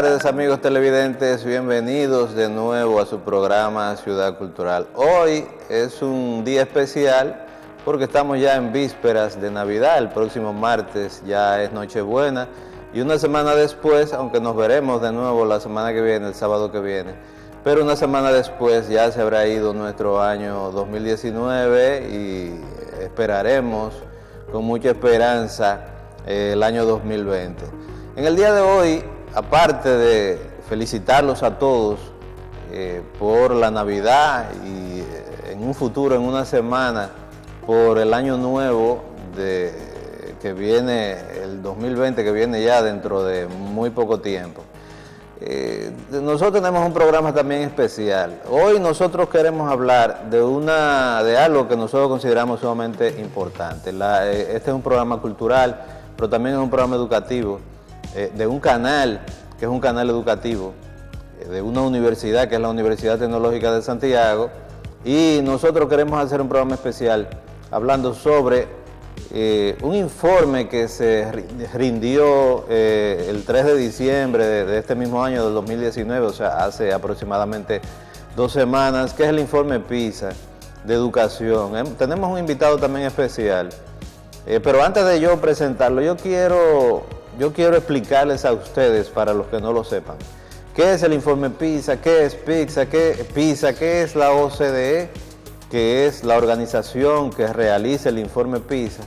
tardes, amigos televidentes, bienvenidos de nuevo a su programa Ciudad Cultural. Hoy es un día especial porque estamos ya en vísperas de Navidad, el próximo martes ya es Nochebuena y una semana después, aunque nos veremos de nuevo la semana que viene, el sábado que viene, pero una semana después ya se habrá ido nuestro año 2019 y esperaremos con mucha esperanza el año 2020. En el día de hoy, aparte de felicitarlos a todos por la Navidad y en un futuro, en una semana, por el año nuevo que viene, el 2020, que viene ya dentro de muy poco tiempo. Nosotros tenemos un programa también especial. Hoy nosotros queremos hablar de algo que nosotros consideramos sumamente importante. Este es un programa cultural, pero también es un programa educativo, de un canal, que es un canal educativo, de una universidad, que es la Universidad Tecnológica de Santiago, y nosotros queremos hacer un programa especial hablando sobre un informe que se rindió el 3 de diciembre de este mismo año, del 2019, o sea, hace aproximadamente 2 semanas, que es el informe PISA de educación. Tenemos un invitado también especial, pero antes de yo presentarlo, yo quiero explicarles a ustedes, para los que no lo sepan, qué es el informe PISA, qué es PISA, qué es la OCDE, que es la organización que realiza el informe PISA,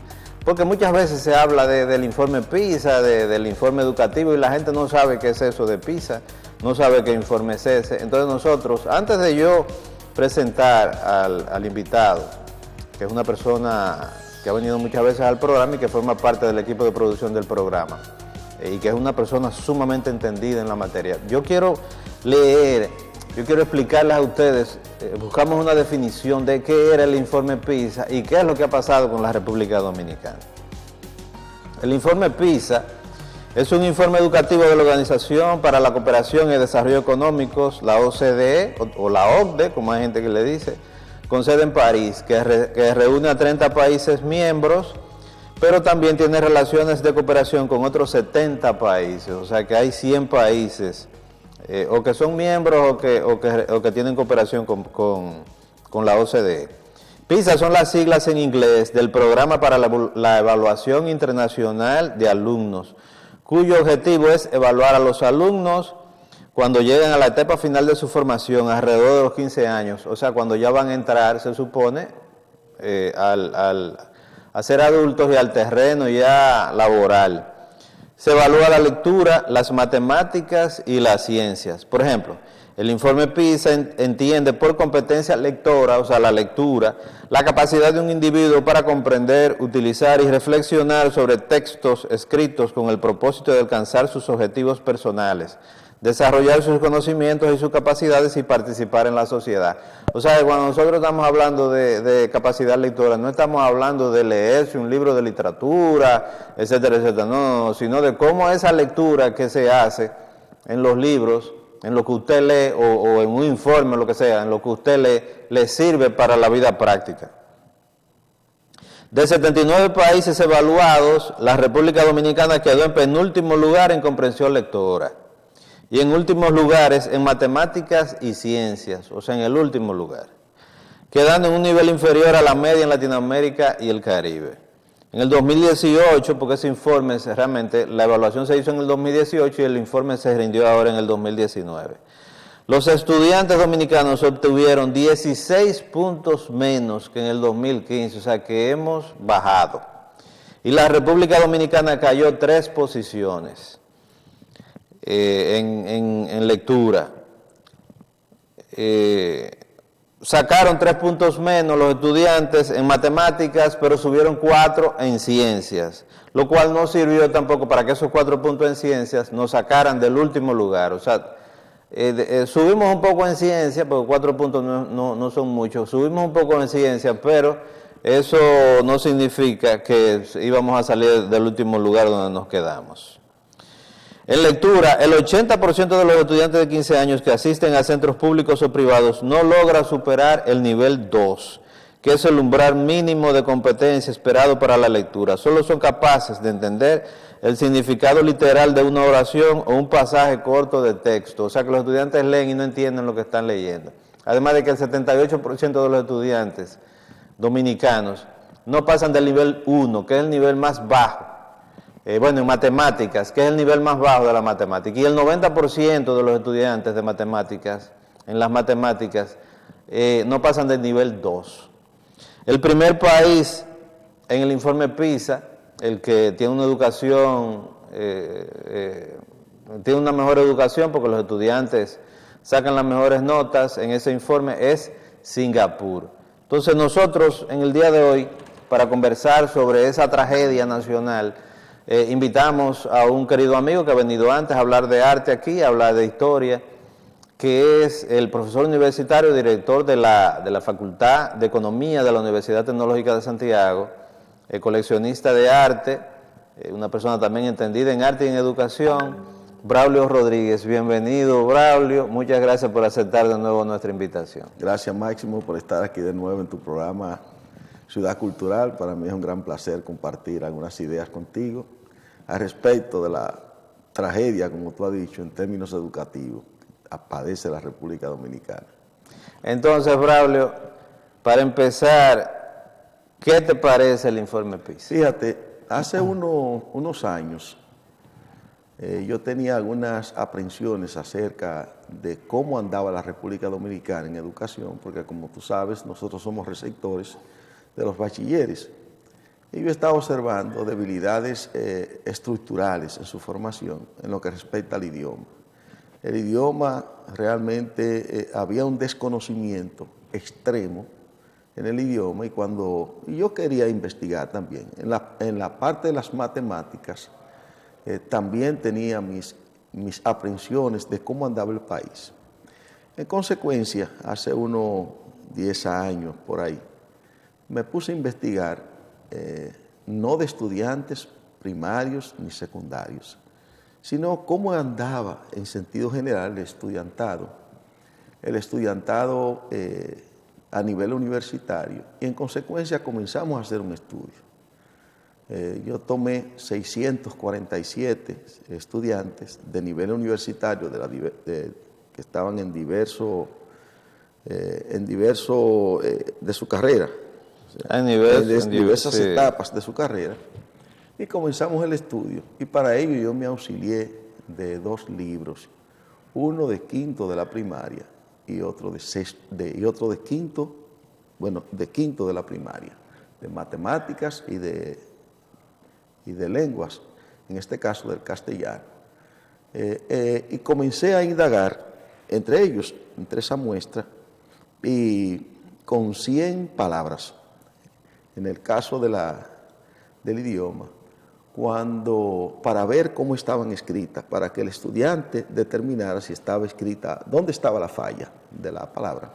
porque muchas veces se habla del informe PISA, del informe educativo, y la gente no sabe qué es eso de PISA, no sabe qué informe es ese. Entonces nosotros, antes de yo presentar al invitado, que es una persona que ha venido muchas veces al programa y que forma parte del equipo de producción del programa, y que es una persona sumamente entendida en la materia, yo quiero explicarles a ustedes, buscamos una definición de qué era el informe PISA y qué es lo que ha pasado con la República Dominicana. El informe PISA es un informe educativo de la Organización para la Cooperación y Desarrollo Económicos, la OCDE, o la OCDE, como hay gente que le dice, con sede en París, que reúne a 30 países miembros, pero también tiene relaciones de cooperación con otros 70 países, o sea que hay 100 países o que son miembros o que tienen cooperación con la OCDE. PISA son las siglas en inglés del Programa para la Evaluación Internacional de Alumnos, cuyo objetivo es evaluar a los alumnos cuando llegan a la etapa final de su formación, alrededor de los 15 años, o sea, cuando ya van a entrar, se supone, a ser adultos y al terreno ya laboral. Se evalúa la lectura, las matemáticas y las ciencias. Por ejemplo, el informe PISA entiende por competencia lectora, o sea, la lectura, la capacidad de un individuo para comprender, utilizar y reflexionar sobre textos escritos con el propósito de alcanzar sus objetivos personales, desarrollar sus conocimientos y sus capacidades y participar en la sociedad. O sea, cuando nosotros estamos hablando de capacidad lectora, no estamos hablando de leerse un libro de literatura, etcétera, etcétera, no, sino de cómo esa lectura que se hace en los libros, en lo que usted lee o en un informe, lo que sea, en lo que usted lee, le sirve para la vida práctica. De 79 países evaluados, la República Dominicana quedó en penúltimo lugar en comprensión lectora y en últimos lugares en matemáticas y ciencias, o sea, en el último lugar, quedando en un nivel inferior a la media en Latinoamérica y el Caribe. En el 2018, porque ese informe, realmente, la evaluación se hizo en el 2018 y el informe se rindió ahora en el 2019. Los estudiantes dominicanos obtuvieron 16 puntos menos que en el 2015, o sea que hemos bajado. Y la República Dominicana cayó 3 posiciones en lectura. Sacaron 3 puntos menos los estudiantes en matemáticas, pero subieron 4 en ciencias, lo cual no sirvió tampoco para que esos 4 puntos en ciencias nos sacaran del último lugar. O sea, subimos un poco en ciencia, porque 4 puntos no son muchos, subimos un poco en ciencia, pero eso no significa que íbamos a salir del último lugar donde nos quedamos. En lectura, el 80% de los estudiantes de 15 años que asisten a centros públicos o privados no logra superar el nivel 2, que es el umbral mínimo de competencia esperado para la lectura. Solo son capaces de entender el significado literal de una oración o un pasaje corto de texto. O sea que los estudiantes leen y no entienden lo que están leyendo. Además de que el 78% de los estudiantes dominicanos no pasan del nivel 1, que es el nivel más bajo. Bueno, en matemáticas, que es el nivel más bajo de la matemática. Y el 90% de los estudiantes de matemáticas, en las matemáticas, no pasan del nivel 2. El primer país en el informe PISA, el que tiene una educación, tiene una mejor educación porque los estudiantes sacan las mejores notas en ese informe, es Singapur. Entonces nosotros en el día de hoy, para conversar sobre esa tragedia nacional, invitamos a un querido amigo que ha venido antes a hablar de arte aquí, a hablar de historia, que es el profesor universitario, director de la Facultad de Economía de la Universidad Tecnológica de Santiago, coleccionista de arte, una persona también entendida en arte y en educación, Braulio Rodríguez. Bienvenido, Braulio. Muchas gracias por aceptar de nuevo nuestra invitación. Gracias, Máximo, por estar aquí de nuevo en tu programa Ciudad Cultural. Para mí es un gran placer compartir algunas ideas contigo al respecto de la tragedia, como tú has dicho, en términos educativos, padece la República Dominicana. Entonces, Braulio, para empezar, ¿qué te parece el informe PISA? Fíjate, hace unos años yo tenía algunas aprensiones acerca de cómo andaba la República Dominicana en educación, porque como tú sabes, nosotros somos receptores de los bachilleres. Y yo estaba observando debilidades estructurales en su formación en lo que respecta al idioma. El idioma realmente había un desconocimiento extremo en el idioma, y yo quería investigar también. En la parte de las matemáticas también tenía mis aprensiones de cómo andaba el país. En consecuencia, hace unos 10 años por ahí, me puse a investigar, no de estudiantes primarios ni secundarios, sino cómo andaba en sentido general el estudiantado a nivel universitario, y en consecuencia comenzamos a hacer un estudio. Yo tomé 647 estudiantes de nivel universitario que estaban en diversos de su carrera, en diversas etapas de su carrera, y comenzamos el estudio. Y para ello yo me auxilié de 2 libros, uno de quinto de la primaria y otro de quinto de la primaria, de matemáticas y de lenguas, en este caso del castellano. Y comencé a indagar entre ellos, entre esa muestra, y con 100 palabras, en el caso del idioma, para ver cómo estaban escritas, para que el estudiante determinara si estaba escrita, dónde estaba la falla de la palabra.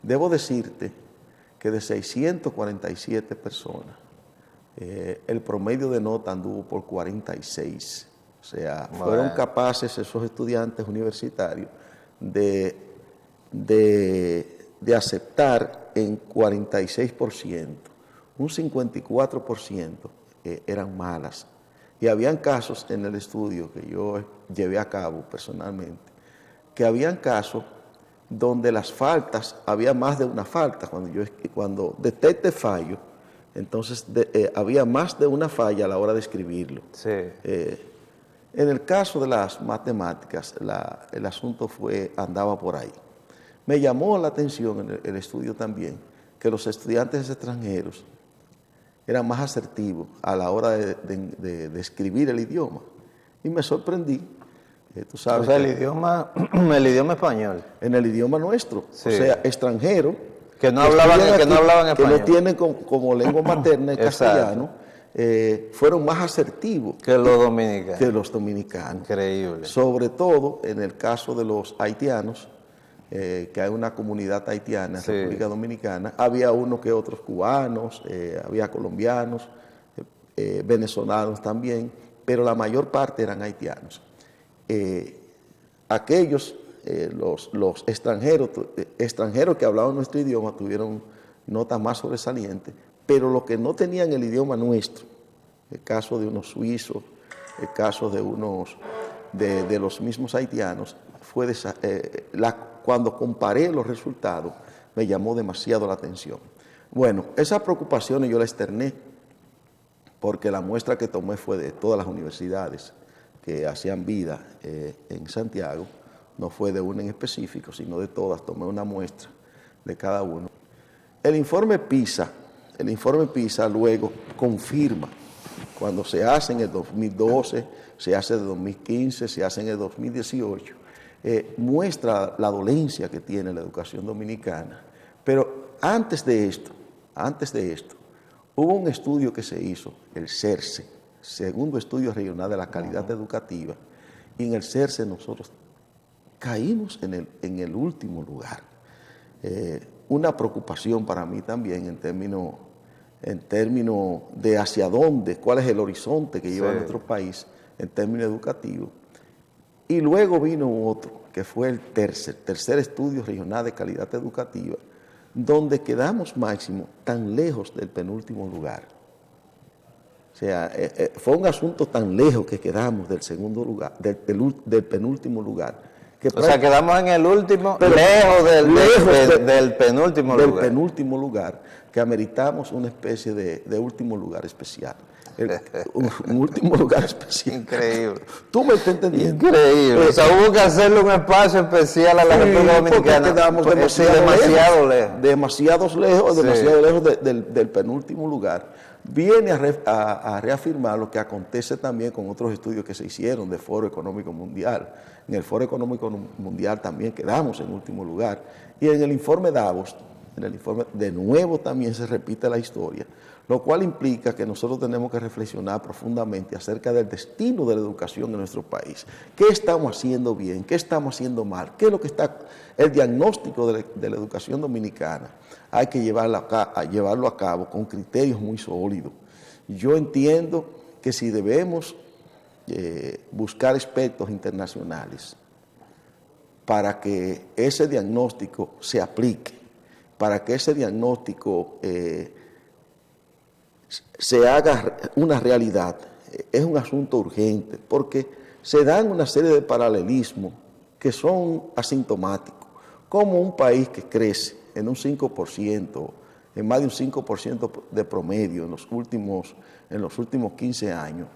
Debo decirte que de 647 personas, el promedio de nota anduvo por 46. O sea, fueron capaces esos estudiantes universitarios de aceptar en 46%, un 54% eran malas. Y habían casos en el estudio que yo llevé a cabo personalmente, que habían casos donde las faltas, había más de una falta. Cuando detecte fallo, entonces había más de una falla a la hora de escribirlo. Sí. En el caso de las matemáticas, el asunto andaba por ahí. Me llamó la atención en el estudio también que los estudiantes extranjeros eran más asertivos a la hora de escribir el idioma. Y me sorprendí. Tú sabes, o sea, el idioma español. En el idioma nuestro. Sí. O sea, extranjero. Que no hablaban español. Que lo tienen como lengua materna el castellano, fueron más asertivos que los dominicanos. Increíble. Sobre todo en el caso de los haitianos, que hay una comunidad haitiana en República Dominicana. Había unos que otros cubanos, había colombianos, venezolanos también, pero la mayor parte eran haitianos. Aquellos, los extranjeros que hablaban nuestro idioma, tuvieron notas más sobresalientes, pero los que no tenían el idioma nuestro, el caso de unos suizos, el caso de unos de los mismos haitianos, cuando comparé los resultados me llamó demasiado la atención. Bueno, esas preocupaciones yo las externé porque la muestra que tomé fue de todas las universidades que hacían vida en Santiago, no fue de una en específico, sino de todas, tomé una muestra de cada uno. El informe PISA luego confirma, cuando se hace en el 2012, se hace en el 2015, se hace en el 2018, muestra la dolencia que tiene la educación dominicana. Pero antes de esto, hubo un estudio que se hizo, el CERCE, Segundo Estudio Regional de la Calidad Educativa, y en el CERCE nosotros caímos en el último lugar. Una preocupación para mí también en términos de hacia dónde, cuál es el horizonte que lleva nuestro país en términos educativos. Y luego vino otro, que fue el tercer Estudio Regional de Calidad Educativa, donde quedamos máximo tan lejos del penúltimo lugar. O sea, fue un asunto tan lejos que quedamos del segundo lugar, del penúltimo lugar. O sea, quedamos en el último, lejos del penúltimo lugar. Del penúltimo lugar, que ameritamos una especie de último lugar especial. Un último lugar especial. Increíble. ¿Tú me estás entendiendo? Increíble. O sea, hubo que hacerle un espacio especial a la República Dominicana. Quedamos demasiado lejos. Demasiado lejos del penúltimo lugar. Viene a reafirmar lo que acontece también con otros estudios que se hicieron del Foro Económico Mundial. En el Foro Económico Mundial también quedamos en último lugar. Y en el informe Davos, de nuevo también se repite la historia, lo cual implica que nosotros tenemos que reflexionar profundamente acerca del destino de la educación en nuestro país. ¿Qué estamos haciendo bien? ¿Qué estamos haciendo mal? ¿Qué es lo que está el diagnóstico de la educación dominicana? Hay que llevarlo a cabo con criterios muy sólidos. Yo entiendo que si debemos buscar expertos internacionales para que ese diagnóstico se aplique, para que ese diagnóstico se haga una realidad, es un asunto urgente, porque se dan una serie de paralelismos que son asintomáticos, como un país que crece en un 5%, en más de un 5% de promedio en los últimos 15 años,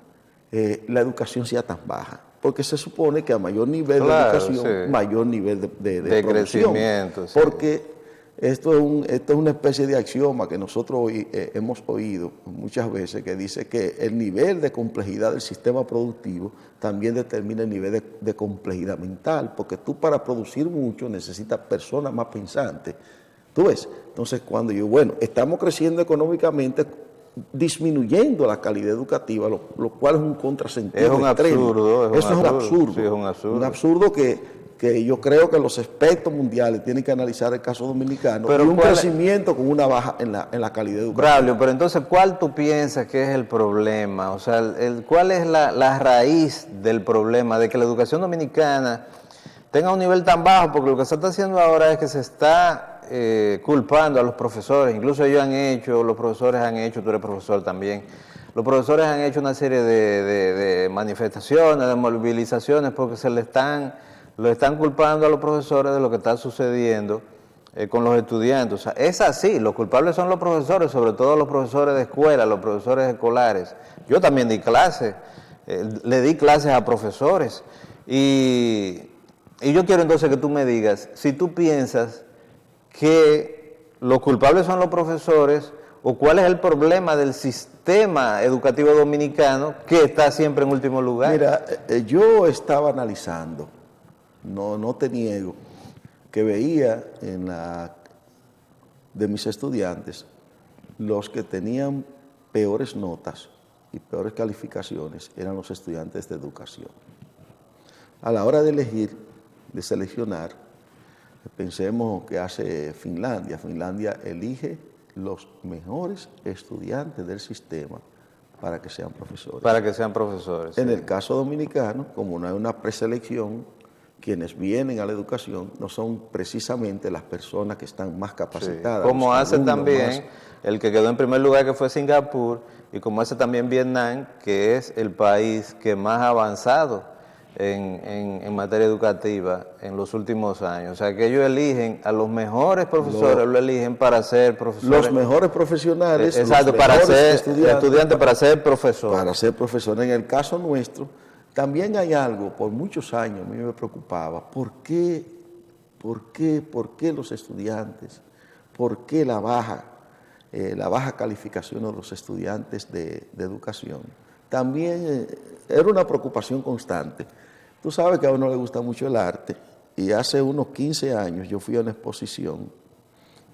la educación sea tan baja, porque se supone que a mayor nivel de educación, mayor nivel de crecimiento. Porque esto es una especie de axioma que nosotros hemos oído muchas veces, que dice que el nivel de complejidad del sistema productivo también determina el nivel de complejidad mental, porque tú para producir mucho necesitas personas más pensantes. ¿Tú ves? Entonces, estamos creciendo económicamente, disminuyendo la calidad educativa, lo cual es un contrasentido extremo. Eso es un absurdo. Sí, es un absurdo. Un absurdo que yo creo que los expertos mundiales tienen que analizar el caso dominicano, pero un crecimiento con una baja en la calidad educativa. Braulio, pero entonces, ¿cuál tú piensas que es el problema? O sea, ¿cuál es la raíz del problema de que la educación dominicana tenga un nivel tan bajo? Porque lo que se está haciendo ahora es que se está culpando a los profesores. Incluso los profesores han hecho, tú eres profesor también, los profesores han hecho una serie de manifestaciones, de movilizaciones, porque lo están culpando a los profesores de lo que está sucediendo con los estudiantes. O sea, es así, los culpables son los profesores, sobre todo los profesores de escuela, los profesores escolares. Yo también di clases, le di clases a profesores. Y yo quiero entonces que tú me digas, si tú piensas que los culpables son los profesores, o cuál es el problema del sistema educativo dominicano que está siempre en último lugar. Mira, yo estaba analizando, no te niego, que veía de mis estudiantes, los que tenían peores notas y peores calificaciones eran los estudiantes de educación. A la hora de elegir, de seleccionar, pensemos que hace Finlandia. Finlandia elige los mejores estudiantes del sistema para que sean profesores. Para que sean profesores. En el caso dominicano, como no hay una preselección, quienes vienen a la educación no son precisamente las personas que están más capacitadas. Sí. Como hace también más... el que quedó en primer lugar, que fue Singapur, y como hace también Vietnam, que es el país que más ha avanzado en materia educativa en los últimos años. O sea, que ellos eligen a los mejores profesores, lo eligen para ser profesores. Los mejores profesionales, exacto, los para ser estudiantes, para ser profesor. Para ser profesor. En el caso nuestro, también hay algo, por muchos años a mí me preocupaba, ¿por qué los estudiantes, por qué la baja calificación de los estudiantes de educación? También era una preocupación constante. Tú sabes que a uno le gusta mucho el arte, y hace unos 15 años yo fui a una exposición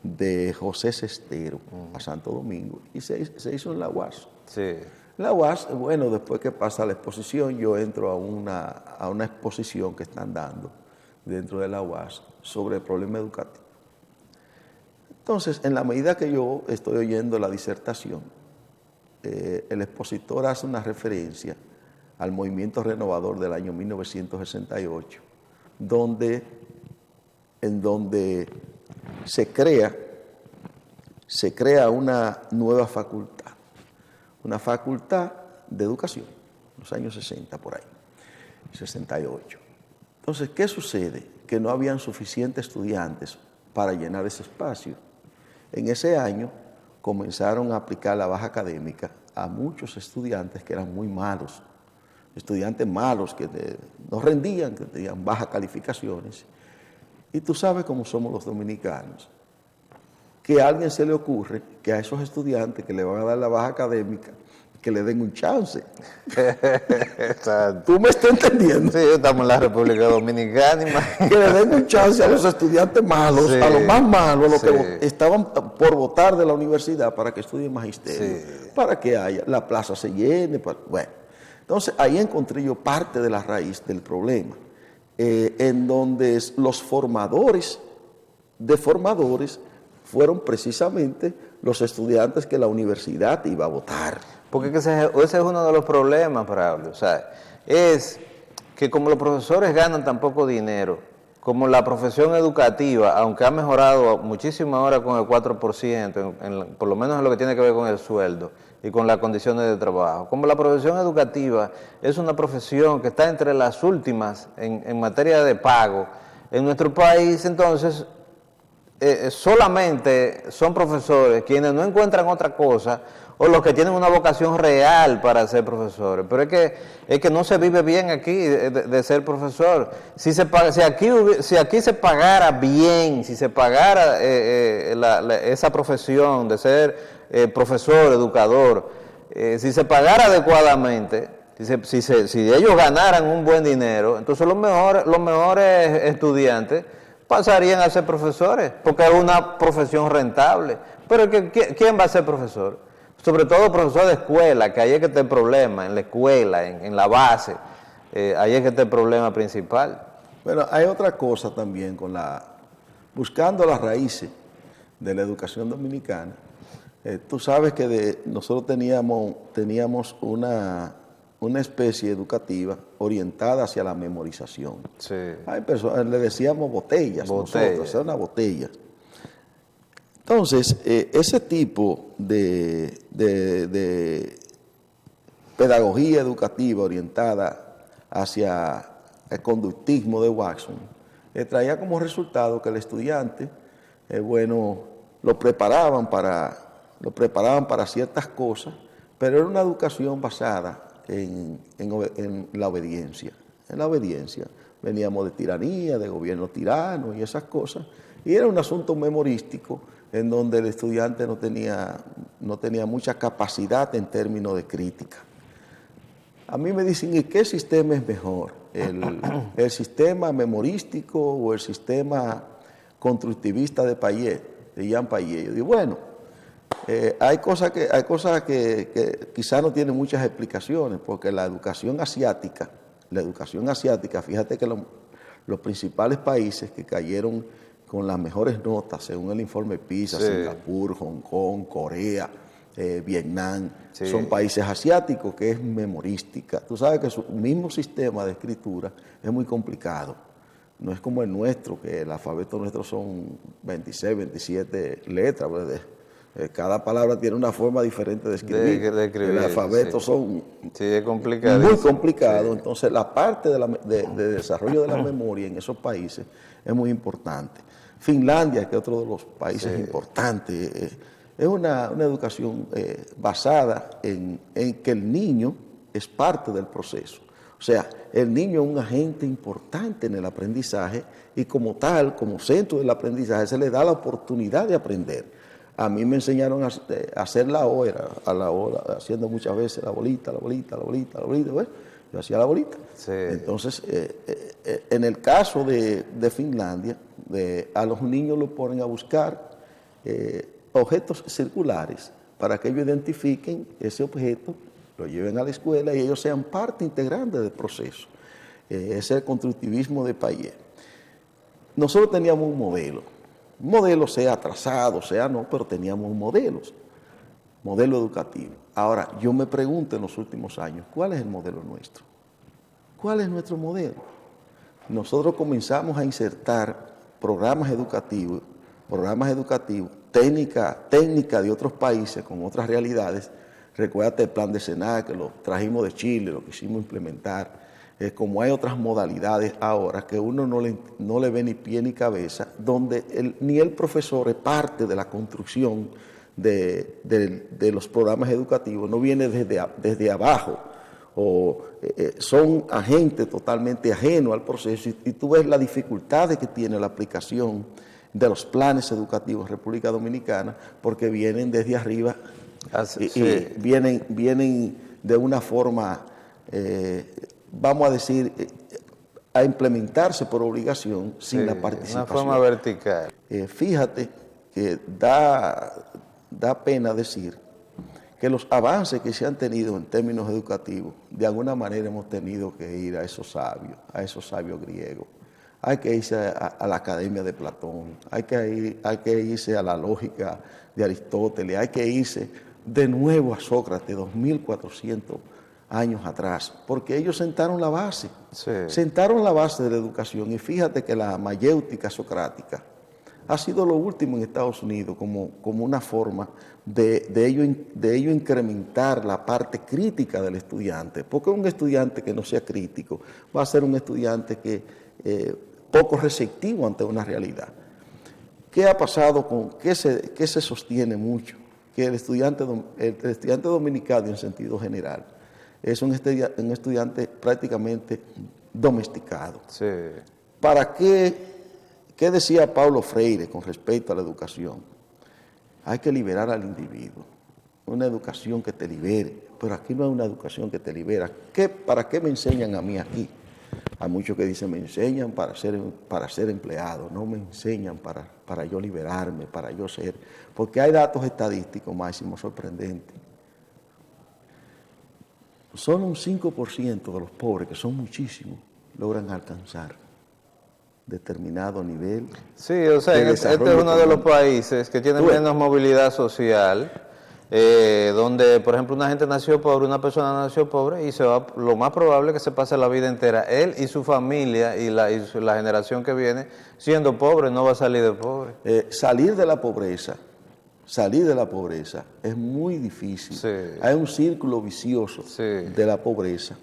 de José Sestero a Santo Domingo, y se hizo en la UAS. Sí. La UAS, bueno, después que pasa la exposición, yo entro a una exposición que están dando dentro de la UAS sobre el problema educativo. Entonces, en la medida que yo estoy oyendo la disertación, el expositor hace una referencia al movimiento renovador del año 1968, en donde se crea una nueva facultad, una facultad de educación, en los años 60 por ahí, 68. Entonces, ¿qué sucede? Que no habían suficientes estudiantes para llenar ese espacio. En ese año comenzaron a aplicar la baja académica a muchos estudiantes que eran muy malos, estudiantes malos que no rendían, que tenían bajas calificaciones. Y tú sabes cómo somos los dominicanos, que a alguien se le ocurre que a esos estudiantes que le van a dar la baja académica, que le den un chance. ¿Tú me estás entendiendo? Sí, estamos en la República Dominicana. Que le den un chance a los estudiantes malos, sí, a los más malos, a los que estaban por votar de la universidad para que estudien magisterio, para que la plaza se llene. Bueno, entonces ahí encontré yo parte de la raíz del problema, en donde los formadores de formadores fueron precisamente los estudiantes que la universidad iba a votar. Porque ese es uno de los problemas, Braulio. O sea, es que como los profesores ganan tan poco dinero, como la profesión educativa, aunque ha mejorado muchísimo ahora con el 4%, por lo menos en lo que tiene que ver con el sueldo y con las condiciones de trabajo, como la profesión educativa es una profesión que está entre las últimas en materia de pago en nuestro país, entonces solamente son profesores quienes no encuentran otra cosa o los que tienen una vocación real para ser profesores. Pero es que no se vive bien aquí de ser profesor. Si aquí se pagara bien, si se pagara esa profesión de ser profesor, educador, si se pagara adecuadamente, si ellos ganaran un buen dinero, entonces los mejores estudiantes pasarían a ser profesores, porque es una profesión rentable. Pero ¿quién va a ser profesor? Sobre todo profesor de escuela, que ahí es que está el problema, en la escuela, en la base, ahí es que está el problema principal. Bueno, hay otra cosa también buscando las raíces de la educación dominicana. Tú sabes que nosotros teníamos una especie educativa orientada hacia la memorización. Sí. Hay personas, le decíamos botellas, nosotros, era una botella. Entonces, ese tipo de pedagogía educativa orientada hacia el conductismo de Watson, traía como resultado que el estudiante, lo preparaban para ciertas cosas, pero era una educación basada en la obediencia. En la obediencia. Veníamos de tiranía, de gobierno tirano y esas cosas, y era un asunto memorístico en donde el estudiante no tenía mucha capacidad en términos de crítica. A mí me dicen, ¿y qué sistema es mejor? ¿El sistema memorístico o el sistema constructivista de Jean Piaget? Yo digo, bueno, hay cosas que quizás no tienen muchas explicaciones, porque la educación asiática, fíjate que los principales países que cayeron con las mejores notas, según el informe PISA, sí, Singapur, Hong Kong, Corea, Vietnam, sí, son países asiáticos que es memorística. Tú sabes que su mismo sistema de escritura es muy complicado. no es como el nuestro, que el alfabeto nuestro son 26, 27 letras, pues, cada palabra tiene una forma diferente de escribir. De escribir, el alfabeto sí. son Sí, es complicado. muy complicados, Sí. entonces la parte de desarrollo de la memoria en esos países es muy importante. Finlandia, que es otro de los países Sí. importantes, es una educación basada en que el niño es parte del proceso. O sea, el niño es un agente importante en el aprendizaje y como tal, como centro del aprendizaje, se le da la oportunidad de aprender. A mí me enseñaron a hacer la hora, haciendo muchas veces la bolita, bueno, yo hacía la bolita. Sí. Entonces, en el caso de Finlandia, a los niños los ponen a buscar objetos circulares para que ellos identifiquen ese objeto, lo lleven a la escuela y ellos sean parte integrante del proceso. Ese es el constructivismo de Piaget. Nosotros teníamos un modelo sea atrasado, sea no, pero teníamos un modelo educativo. Ahora, yo me pregunto en los últimos años, ¿cuál es el modelo nuestro? ¿Cuál es nuestro modelo? Nosotros comenzamos a insertar programas educativos, técnica de otros países con otras realidades. Recuérdate el plan de SENAC, que lo trajimos de Chile, lo quisimos implementar. Como hay otras modalidades ahora que uno no le ve ni pie ni cabeza, donde ni el profesor es parte de la construcción de los programas educativos, no viene desde abajo, o son agentes totalmente ajenos al proceso, y tú ves las dificultades que tiene la aplicación de los planes educativos en República Dominicana, porque vienen desde arriba y vienen de una forma, vamos a decir, a implementarse por obligación sin la participación. Una forma vertical. Fíjate que da pena decir que los avances que se han tenido en términos educativos, de alguna manera hemos tenido que ir a esos sabios griegos. Hay que irse a la academia de Platón, hay que irse a la lógica de Aristóteles, hay que irse de nuevo a Sócrates, 2400 años atrás, porque ellos sentaron la base, de la educación. Y fíjate que la mayéutica socrática ha sido lo último en Estados Unidos como una forma de ello incrementar la parte crítica del estudiante, porque un estudiante que no sea crítico va a ser un estudiante que poco receptivo ante una realidad. ¿Qué ha pasado qué se sostiene mucho? Que el estudiante dominicano en sentido general es un estudiante prácticamente domesticado. Sí. ¿Para qué? ¿Qué decía Paulo Freire con respecto a la educación? Hay que liberar al individuo, una educación que te libere, pero aquí no hay una educación que te libera. ¿Para qué me enseñan a mí aquí? Hay muchos que dicen, me enseñan para ser empleado, no me enseñan para yo liberarme, para yo ser, porque hay datos estadísticos, Máximo, sorprendentes. Solo un 5% de los pobres, que son muchísimos, logran alcanzar determinado nivel. Sí, o sea, este es uno de los países que tiene menos movilidad social, donde, por ejemplo, una persona nació pobre y lo más probable es que se pase la vida entera, él y su familia y la generación que viene, siendo pobre, no va a salir de pobre. Salir de la pobreza es muy difícil. Sí. Hay un círculo vicioso de la pobreza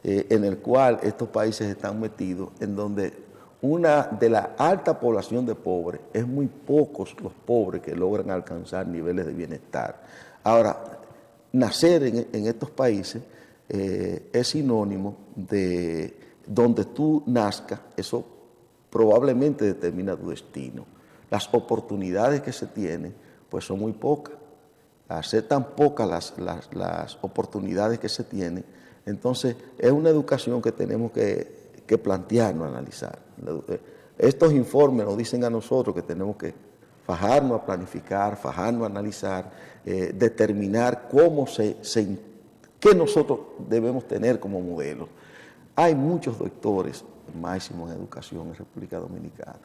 en el cual estos países están metidos, en donde de la alta población de pobres, es muy pocos los pobres que logran alcanzar niveles de bienestar. Ahora, nacer en estos países es sinónimo de donde tú nazcas, eso probablemente determina tu destino. Las oportunidades que se tienen, pues son muy pocas. Al ser tan pocas las oportunidades que se tienen, entonces es una educación que tenemos que plantearnos, analizar. Estos informes nos dicen a nosotros que tenemos que fajarnos a planificar, fajarnos a analizar, determinar qué nosotros debemos tener como modelo. Hay muchos doctores, Máximo, en educación en República Dominicana.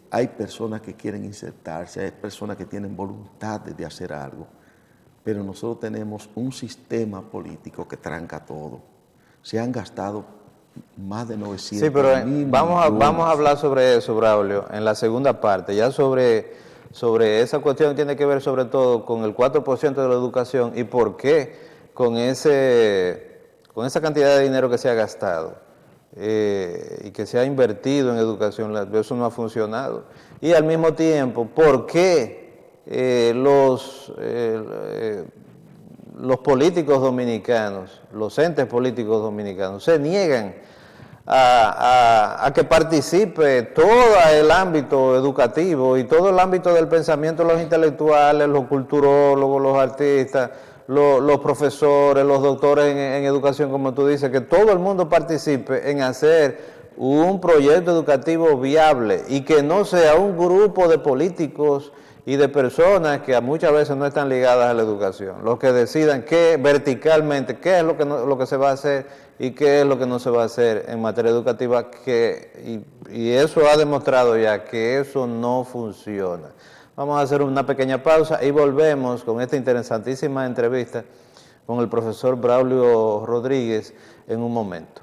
Hay personas que quieren insertarse, hay personas que tienen voluntad de hacer algo, pero nosotros tenemos un sistema político que tranca todo. Se han gastado más de 900. Sí, pero vamos a hablar sobre eso, Braulio, en la segunda parte, ya sobre esa cuestión que tiene que ver sobre todo con el 4% de la educación y por qué con esa cantidad de dinero que se ha gastado y que se ha invertido en educación, eso no ha funcionado. Y al mismo tiempo, ¿por qué los políticos dominicanos, los entes políticos dominicanos se niegan a que participe todo el ámbito educativo y todo el ámbito del pensamiento de los intelectuales, los culturólogos, los artistas, los profesores, los doctores en educación, como tú dices, que todo el mundo participe en hacer un proyecto educativo viable y que no sea un grupo de políticos y de personas que muchas veces no están ligadas a la educación, los que decidan verticalmente qué es lo que se va a hacer y qué es lo que no se va a hacer en materia educativa, y eso ha demostrado ya que eso no funciona. Vamos a hacer una pequeña pausa y volvemos con esta interesantísima entrevista con el profesor Braulio Rodríguez en un momento.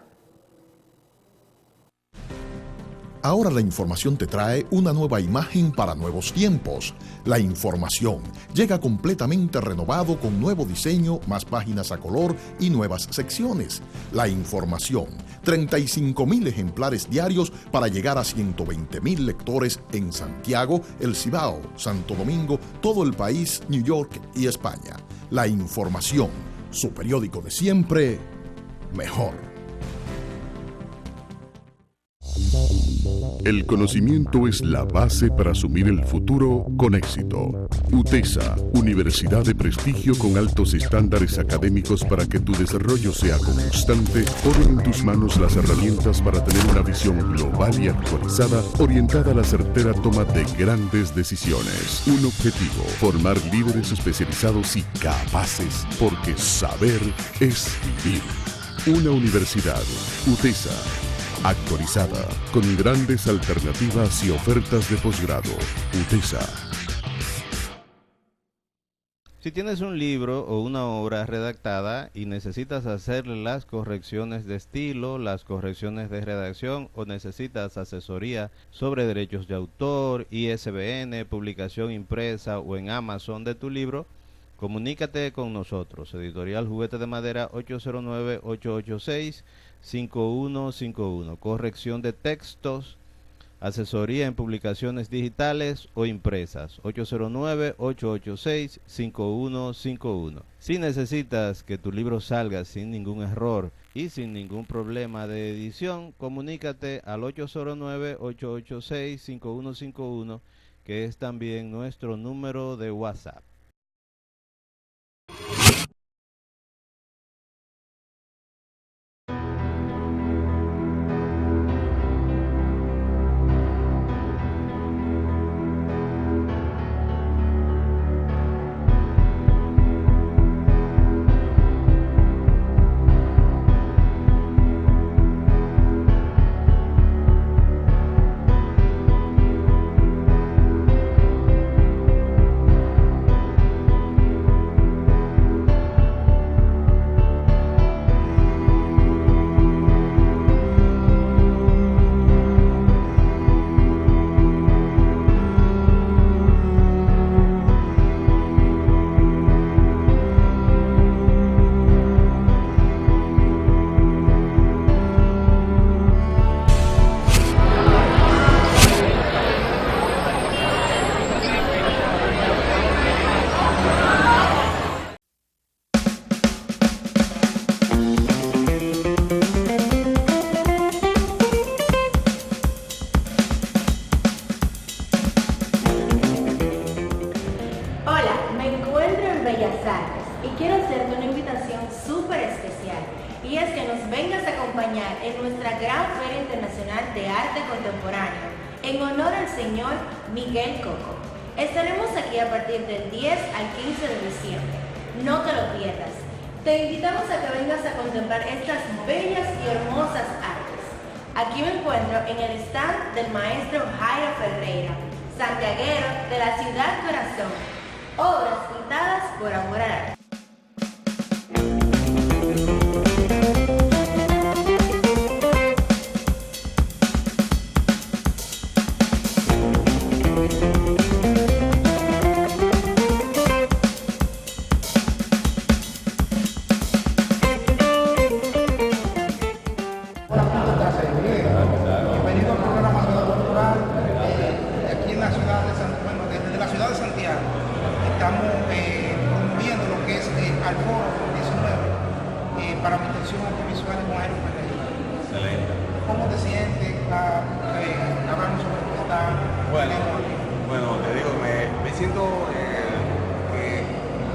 Ahora la información te trae una nueva imagen para nuevos tiempos. La información llega completamente renovado con nuevo diseño, más páginas a color y nuevas secciones. La información, 35,000 ejemplares diarios para llegar a 120,000 lectores en Santiago, El Cibao, Santo Domingo, todo el país, New York y España. La información, su periódico de siempre, mejor. El conocimiento es la base para asumir el futuro con éxito. UTESA, universidad de prestigio con altos estándares académicos para que tu desarrollo sea constante, pone en tus manos las herramientas para tener una visión global y actualizada orientada a la certera toma de grandes decisiones. Un objetivo, formar líderes especializados y capaces, porque saber es vivir. Una universidad, UTESA, actualizada, con grandes alternativas y ofertas de posgrado. UTESA. Si tienes un libro o una obra redactada y necesitas hacerle las correcciones de estilo, las correcciones de redacción o necesitas asesoría sobre derechos de autor, ISBN, publicación impresa o en Amazon de tu libro, comunícate con nosotros. Editorial Juguete de Madera, 809-886-5151. Corrección de textos, asesoría en publicaciones digitales o impresas, 809-886-5151. Si necesitas que tu libro salga sin ningún error y sin ningún problema de edición, comunícate al 809-886-5151, que es también nuestro número de WhatsApp. Aquí me encuentro en el stand del maestro Jairo Ferreira, santiaguero de la ciudad corazón. Obras pintadas por amor al arte.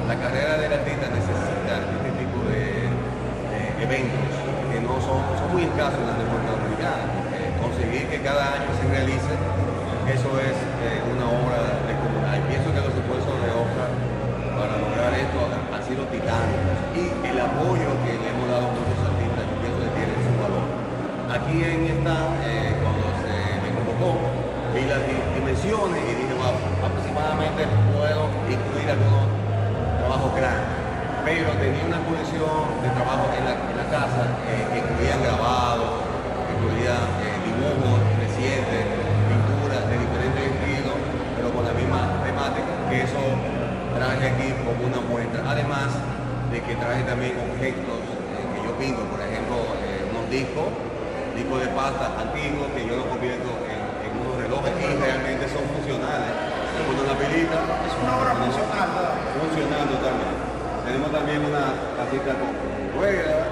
la carrera del artista necesita este tipo de eventos que no son muy escasos en la República Dominicana. Conseguir que cada año se realice, eso es una obra descomunal. Pienso que los esfuerzos de Oscar para lograr esto han sido titánicos y el apoyo que le hemos dado a muchos artistas, yo pienso que tiene su valor. Aquí en esta, cuando se me convocó, vi las dimensiones y dije, wow, aproximadamente puedo incluir algunos trabajos grandes, pero tenía una colección de trabajo en la casa que incluían grabados, que incluían dibujos recientes, pinturas de diferentes estilos, pero con la misma temática, que eso traje aquí como una muestra, además de que traje también objetos que yo pinto, por ejemplo, unos discos de pasta antiguos que yo los convierto en unos relojes y realmente son funcionales. Con una pilita. Es una obra funcional. Funcional totalmente. Tenemos también una casita con ruedas,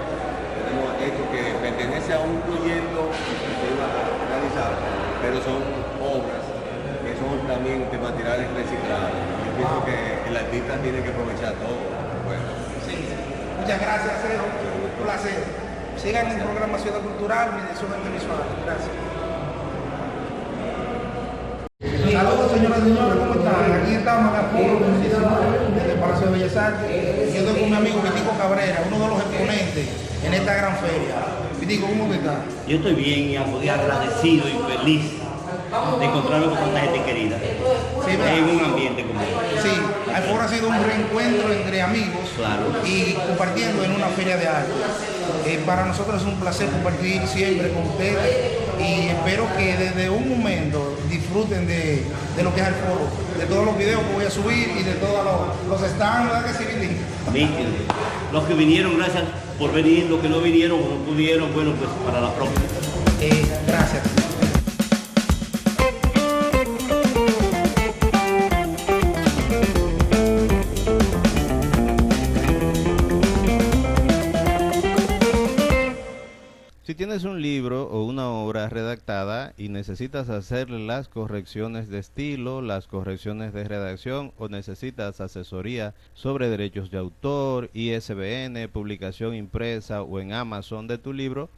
tenemos esto que pertenece a un proyecto que se iba a realizar, pero son obras que son también de materiales reciclados. Yo pienso que el artista tiene que aprovechar todo. Bueno. Sí. Muchas gracias, Cero. Un placer. Sigan el programa Ciudad Cultural, Mediación Visual. Gracias. Saludos, señoras y señores, ¿cómo están? Aquí estamos en la Foro desde el Palacio de Bellas Artes. Yo estoy con mi amigo Vitico Cabrera, uno de los exponentes en esta gran feria. Vitico, ¿cómo estás? Yo estoy bien y agradecido y feliz de encontrarme con tanta gente querida. Sí, en un ambiente como este. Sí, el foro ha sido un reencuentro entre amigos, claro, y compartiendo en una feria de arte. Para nosotros es un placer compartir siempre con ustedes y espero que desde un momento disfruten de lo que es el foro, de todos los videos que voy a subir y de todos los stands, ¿verdad que sí, Viti? Los que vinieron, gracias por venir, los que no vinieron o no pudieron, bueno, pues para la próxima. Gracias. Si tienes un libro o una obra redactada y necesitas hacerle las correcciones de estilo, las correcciones de redacción o necesitas asesoría sobre derechos de autor, ISBN, publicación impresa o en Amazon de tu libro,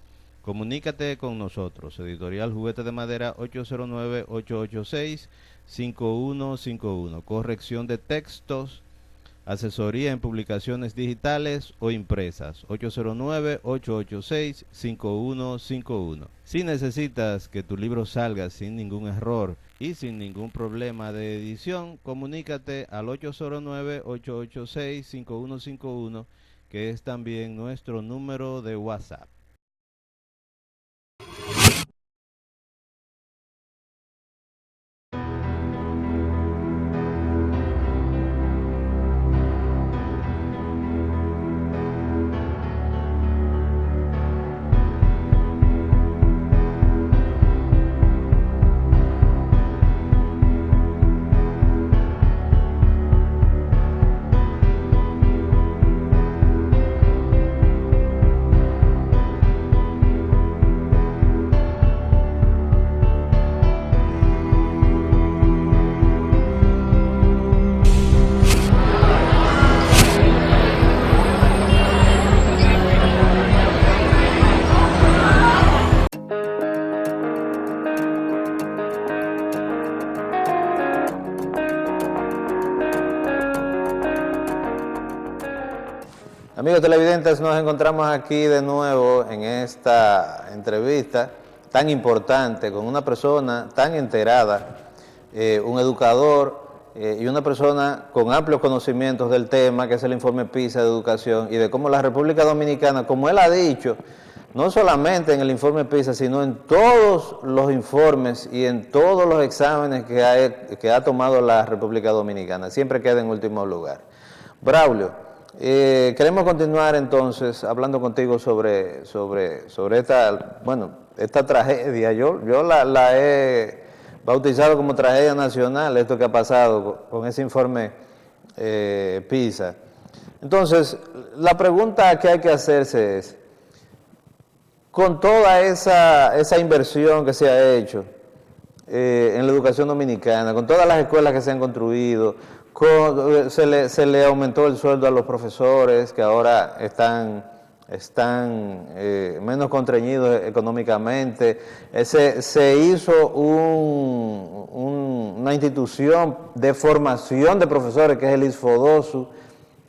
comunícate con nosotros. Editorial Juguete de Madera 809-886-5151. Corrección de textos, asesoría en publicaciones digitales o impresas, 809-886-5151. Si necesitas que tu libro salga sin ningún error y sin ningún problema de edición, comunícate al 809-886-5151, que es también nuestro número de WhatsApp. Amigos televidentes, nos encontramos aquí de nuevo en esta entrevista tan importante con una persona tan enterada, un educador y una persona con amplios conocimientos del tema, que es el informe PISA de educación y de cómo la República Dominicana, como él ha dicho, no solamente en el informe PISA, sino en todos los informes y en todos los exámenes que ha tomado la República Dominicana, siempre queda en último lugar. Braulio, queremos continuar entonces hablando contigo sobre esta tragedia. Yo la he bautizado como tragedia nacional, esto que ha pasado con ese informe PISA. Entonces, la pregunta que hay que hacerse es, con toda esa inversión que se ha hecho, en la educación dominicana, con todas las escuelas que se han construido, se le aumentó el sueldo a los profesores que ahora están menos constreñidos económicamente. Se hizo una institución de formación de profesores que es el ISFODOSU,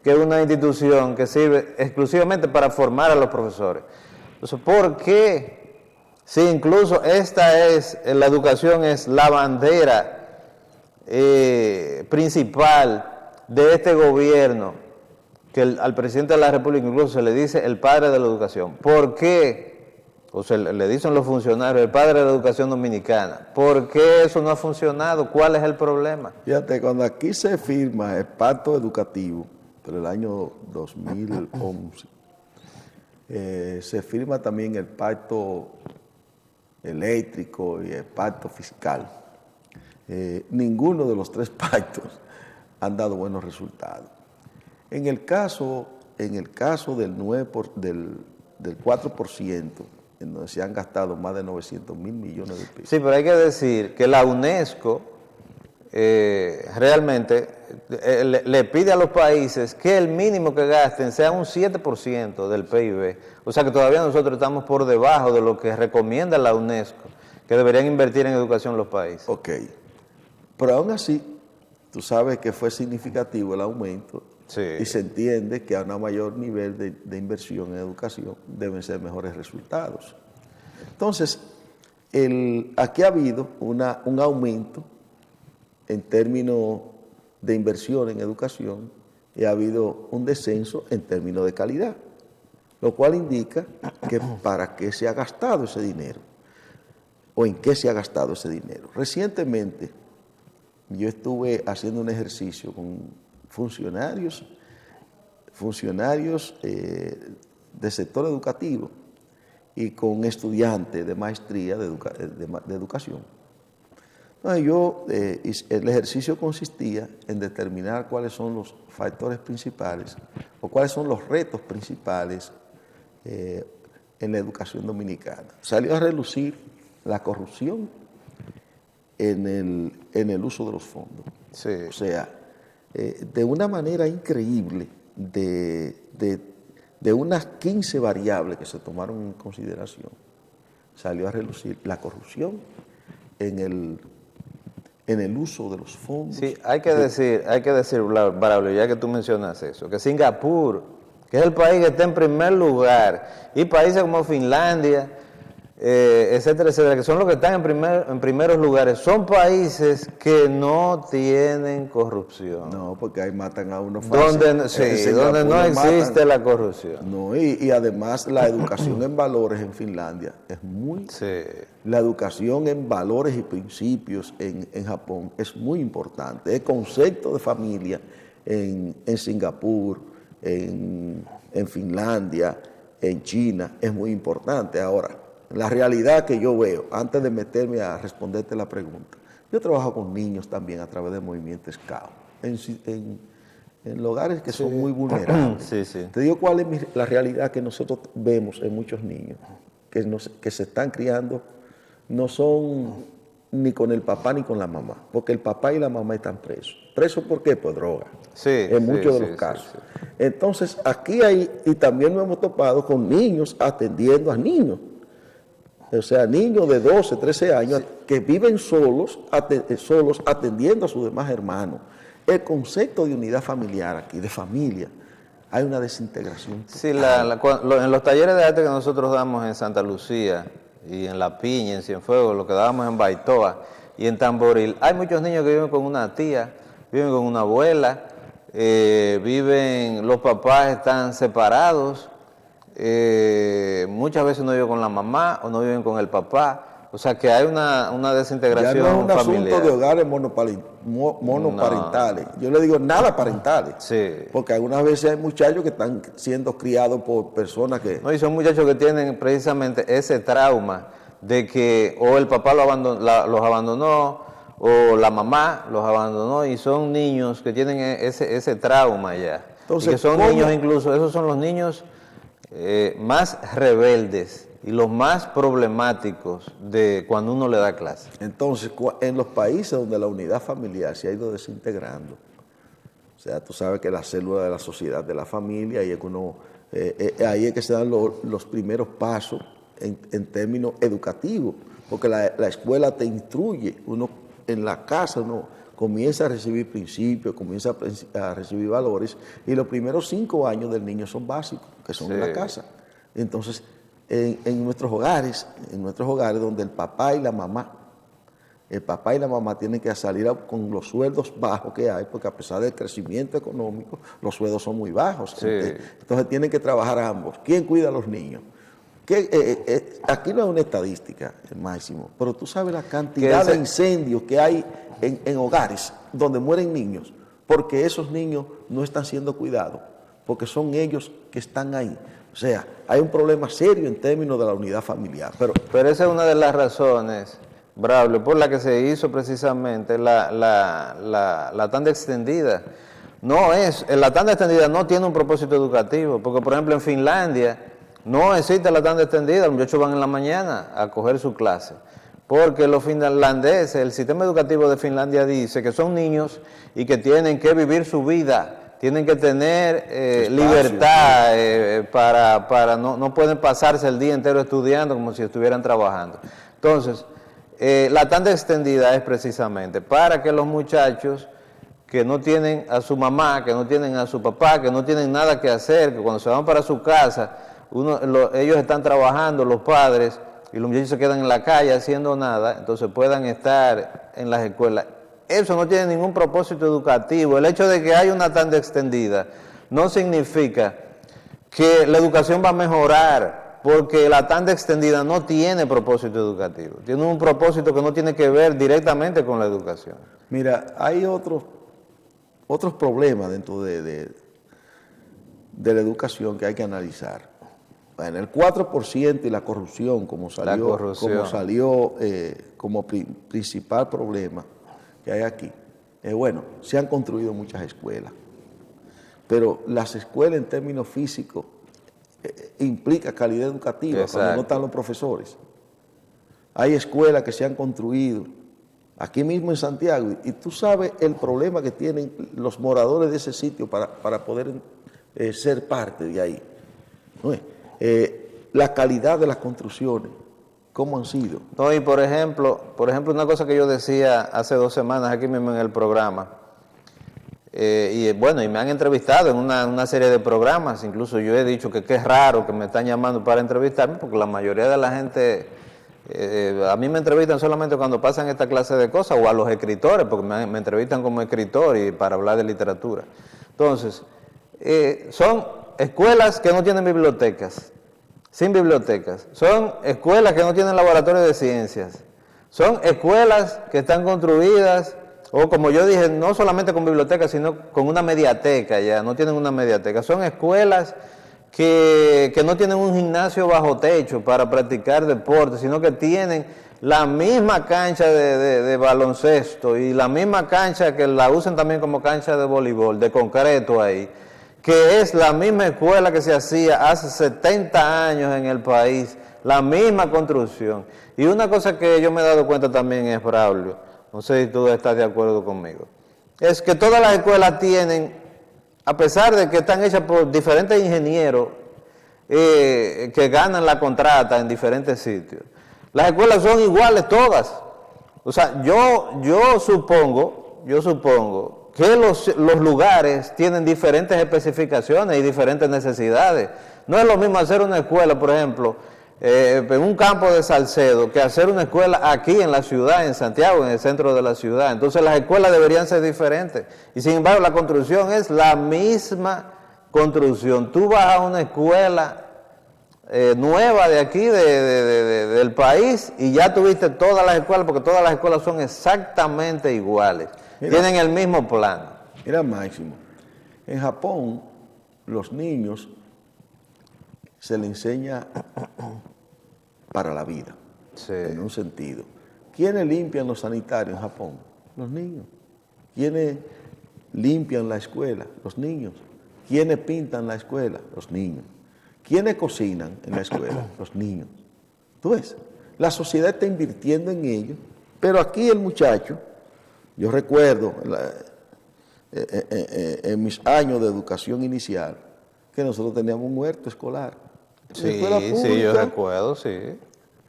que es una institución que sirve exclusivamente para formar a los profesores. Entonces, ¿por qué? Si incluso la educación es la bandera principal de este gobierno, que al presidente de la República incluso se le dice el padre de la educación. ¿Por qué? O se le dicen los funcionarios, el padre de la educación dominicana. ¿Por qué eso no ha funcionado? ¿Cuál es el problema? Fíjate, cuando aquí se firma el pacto educativo, por el año 2011, se firma también el pacto eléctrico y el pacto fiscal. Ninguno de los tres pactos han dado buenos resultados. En el caso del 4%, en donde se han gastado más de 900 mil millones de pesos. Sí, pero hay que decir que la UNESCO realmente le pide a los países que el mínimo que gasten sea un 7% del PIB. O sea que todavía nosotros estamos por debajo de lo que recomienda la UNESCO, que deberían invertir en educación los países. Ok, pero aún así, tú sabes que fue significativo el aumento. Sí. Y se entiende que a un mayor nivel de inversión en educación deben ser mejores resultados. Entonces, aquí ha habido un aumento en términos de inversión en educación y ha habido un descenso en términos de calidad, lo cual indica que para qué se ha gastado ese dinero o en qué se ha gastado ese dinero. Recientemente, yo estuve haciendo un ejercicio con funcionarios del sector educativo y con estudiantes de maestría de educación. Entonces el ejercicio consistía en determinar cuáles son los factores principales o cuáles son los retos principales en la educación dominicana. Salió a relucir la corrupción en el uso de los fondos. Sí. O sea, de una manera increíble, de unas 15 variables que se tomaron en consideración, salió a relucir la corrupción en el uso de los fondos. Sí, hay que decir, Braulio, ya que tú mencionas eso, que Singapur, que es el país que está en primer lugar, y países como Finlandia, etcétera, etcétera, que son los que están en primeros lugares, son países que no tienen corrupción. No, porque ahí matan a uno fácil. Donde no existe la corrupción. No, y además la educación en valores en Finlandia es muy... Sí. La educación en valores y principios en Japón es muy importante. El concepto de familia en Singapur, en Finlandia, en China, es muy importante. Ahora, la realidad que yo veo, antes de meterme a responderte la pregunta, yo trabajo con niños también a través del movimiento Scout, en lugares que son muy vulnerables. Sí, sí. Te digo cuál es la realidad que nosotros vemos en muchos niños, que se están criando, no son ni con el papá ni con la mamá, porque el papá y la mamá están presos. ¿Presos por qué? Por droga, en muchos de los casos. Sí. Entonces, aquí y también nos hemos topado con niños atendiendo a niños. O sea, niños de 12, 13 años que viven solos atendiendo a sus demás hermanos. El concepto de unidad familiar aquí, de familia, hay una desintegración total. Sí, en los talleres de arte que nosotros damos en Santa Lucía y en La Piña, en Cienfuegos, lo que dábamos en Baitoa y en Tamboril, hay muchos niños que viven con una tía, viven con una abuela, los papás están separados. Muchas veces no viven con la mamá o no viven con el papá, o sea que hay una desintegración familiar. Ya no es un familiar. Asunto de hogares monoparentales, no. Yo le digo nada parentales, sí. Porque algunas veces hay muchachos que están siendo criados por personas que... No, y son muchachos que tienen precisamente ese trauma de que o el papá los abandonó o la mamá los abandonó, y son niños que tienen ese trauma ya. Entonces, y que son niños incluso, esos son los niños más rebeldes y los más problemáticos de cuando uno le da clase. Entonces, en los países donde la unidad familiar se ha ido desintegrando, o sea, tú sabes que la célula de la sociedad, de la familia, ahí es que se dan los primeros pasos en términos educativos, porque la escuela te instruye, uno en la casa uno comienza a recibir principios, comienza a recibir valores, y los primeros 5 años del niño son básicos, que son en la casa. Entonces, en nuestros hogares donde el papá y la mamá tienen que salir con los sueldos bajos que hay, porque a pesar del crecimiento económico, los sueldos son muy bajos. Sí. Entonces tienen que trabajar ambos. ¿Quién cuida a los niños? Aquí no es una estadística, Máximo, pero tú sabes la cantidad de incendios que hay en hogares donde mueren niños, porque esos niños no están siendo cuidados, porque son ellos que están ahí. O sea, hay un problema serio en términos de la unidad familiar. Pero esa es una de las razones, Braulio, por la que se hizo precisamente la tanda extendida. La tanda extendida no tiene un propósito educativo, porque por ejemplo en Finlandia no existe la tanda extendida, los muchachos van en la mañana a coger su clase, porque los finlandeses, el sistema educativo de Finlandia dice que son niños y que tienen que vivir su vida, tienen que tener libertad, no pueden pasarse el día entero estudiando como si estuvieran trabajando. Entonces, la tanda extendida es precisamente para que los muchachos que no tienen a su mamá, que no tienen a su papá, que no tienen nada que hacer, que cuando se van para su casa, ellos están trabajando, los padres, y los muchachos se quedan en la calle haciendo nada, entonces puedan estar en las escuelas. Eso no tiene ningún propósito educativo. El hecho de que haya una tanda extendida no significa que la educación va a mejorar, porque la tanda extendida no tiene propósito educativo. Tiene un propósito que no tiene que ver directamente con la educación. Mira, hay otros problemas dentro de la educación que hay que analizar. Bueno, el 4% y la corrupción como salió como principal problema que hay aquí. Bueno, se han construido muchas escuelas, pero las escuelas en términos físicos implica calidad educativa. Exacto. Cuando no están los profesores. Hay escuelas que se han construido aquí mismo en Santiago, y tú sabes el problema que tienen los moradores de ese sitio para poder ser parte de ahí. ¿No es? La calidad de las construcciones, ¿cómo han sido? No, y por ejemplo, una cosa que yo decía hace 2 semanas aquí mismo en el programa, y me han entrevistado en una serie de programas, incluso yo he dicho que es raro que me están llamando para entrevistarme, porque la mayoría de la gente, a mí me entrevistan solamente cuando pasan esta clase de cosas, o a los escritores, porque me entrevistan como escritor y para hablar de literatura. Entonces, son escuelas que no tienen bibliotecas, sin bibliotecas. Son escuelas que no tienen laboratorios de ciencias. Son escuelas que están construidas, o como yo dije, no solamente con bibliotecas, sino con una mediateca ya, no tienen una mediateca. Son escuelas que no tienen un gimnasio bajo techo para practicar deporte, sino que tienen la misma cancha de baloncesto y la misma cancha que la usan también como cancha de voleibol, de concreto ahí, que es la misma escuela que se hacía hace 70 años en el país, la misma construcción. Y una cosa que yo me he dado cuenta también es, Braulio, no sé si tú estás de acuerdo conmigo, es que todas las escuelas tienen, a pesar de que están hechas por diferentes ingenieros que ganan la contrata en diferentes sitios, las escuelas son iguales todas. O sea, yo supongo que los lugares tienen diferentes especificaciones y diferentes necesidades. No es lo mismo hacer una escuela, por ejemplo, en un campo de Salcedo, que hacer una escuela aquí en la ciudad, en Santiago, en el centro de la ciudad. Entonces las escuelas deberían ser diferentes. Y sin embargo la construcción es la misma construcción. Tú vas a una escuela nueva de aquí, del país, y ya tuviste todas las escuelas, porque todas las escuelas son exactamente iguales. Tienen el mismo plan. Mira, Máximo, en Japón los niños se les enseña para la vida, sí, en un sentido. ¿Quiénes limpian los sanitarios en Japón? Los niños. ¿Quiénes limpian la escuela? Los niños. ¿Quiénes pintan la escuela? Los niños. ¿Quiénes cocinan en la escuela? Los niños. Tú ves, la sociedad está invirtiendo en ello, pero aquí el muchacho, yo recuerdo en mis años de educación inicial, que nosotros teníamos un huerto escolar. Sí, sí, yo recuerdo, sí.